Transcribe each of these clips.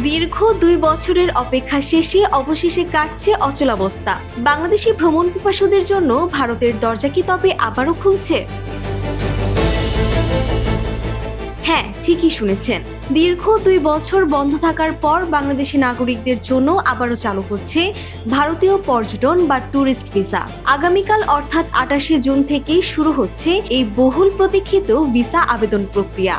দীর্ঘ 2 বছরের অপেক্ষা শেষে অবশেষে কাটছে অচলাবস্থা। বাংলাদেশি ভ্রমণ পিপাসুদের জন্য ভারতের দরজা কি তবে আবারও খুলছে? হ্যাঁ, ঠিকই শুনেছেন। দীর্ঘ 2 বছর বন্ধ থাকার পর বাংলাদেশি নাগরিকদের জন্য আবারও চালু হচ্ছে ভারতীয় পর্যটন বা ট্যুরিস্ট ভিসা। আগামীকাল অর্থাৎ 28শে জুন থেকেই শুরু হচ্ছে এই বহুল প্রতীক্ষিত ভিসা আবেদন প্রক্রিয়া।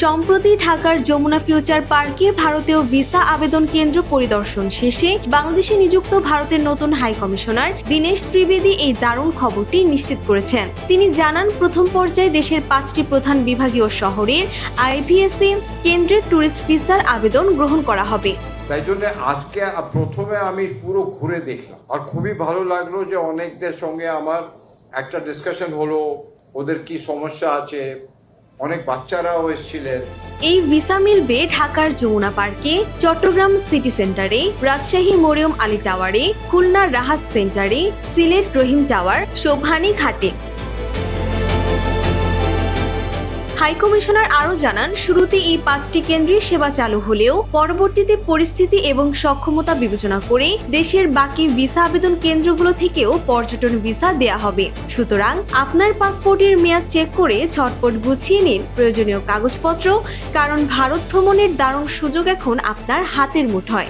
সম্প্রতি ঢাকার যমুনা ফিউচার পার্কে ভারতীয় ভিসা আবেদন কেন্দ্র পরিদর্শন শেষে বাংলাদেশে নিযুক্ত ভারতের নতুন হাই কমিশনার দীনেশ ত্রিবেদী এই দারুণ খবরটি নিশ্চিত করেছেন। তিনি জানান, প্রথম পর্যায়ে দেশের 5টি প্রধান বিভাগীয় শহরের আইভিএসসি কেন্দ্রে ট্যুরিস্ট ভিসার আবেদন গ্রহণ করা হবে। তাই জন্য আজকে প্রথমে আমি পুরো ঘুরে দেখলাম, আর খুবই ভালো লাগলো যে অনেকদের সঙ্গে আমার একটা ডিসকাশন হলো, ওদের কি সমস্যা আছে। অনেক বাচ্চারাও এসেছিলেন। এই ভিসা মিলবে ঢাকার যমুনা পার্কে, চট্টগ্রাম সিটি সেন্টারে, রাজশাহী মরিয়ম আলী টাওয়ারে, খুলনার রাহাত সেন্টারে, সিলেট রহিম টাওয়ার, শোভানী ঘাটে। হাইকমিশনার আরও জানান, শুরুতে এই 5টি কেন্দ্রে সেবা চালু হলেও পরবর্তীতে পরিস্থিতি এবং সক্ষমতা বিবেচনা করে দেশের বাকি ভিসা আবেদন কেন্দ্রগুলো থেকেও পর্যটন ভিসা দেয়া হবে। সুতরাং আপনার পাসপোর্টের মেয়াদ চেক করে ঝটপট গুছিয়ে নিন প্রয়োজনীয় কাগজপত্র, কারণ ভারত ভ্রমণের দারুণ সুযোগ এখন আপনার হাতের মুঠোয়।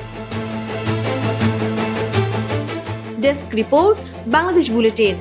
Desk report, Bangladesh bulletin.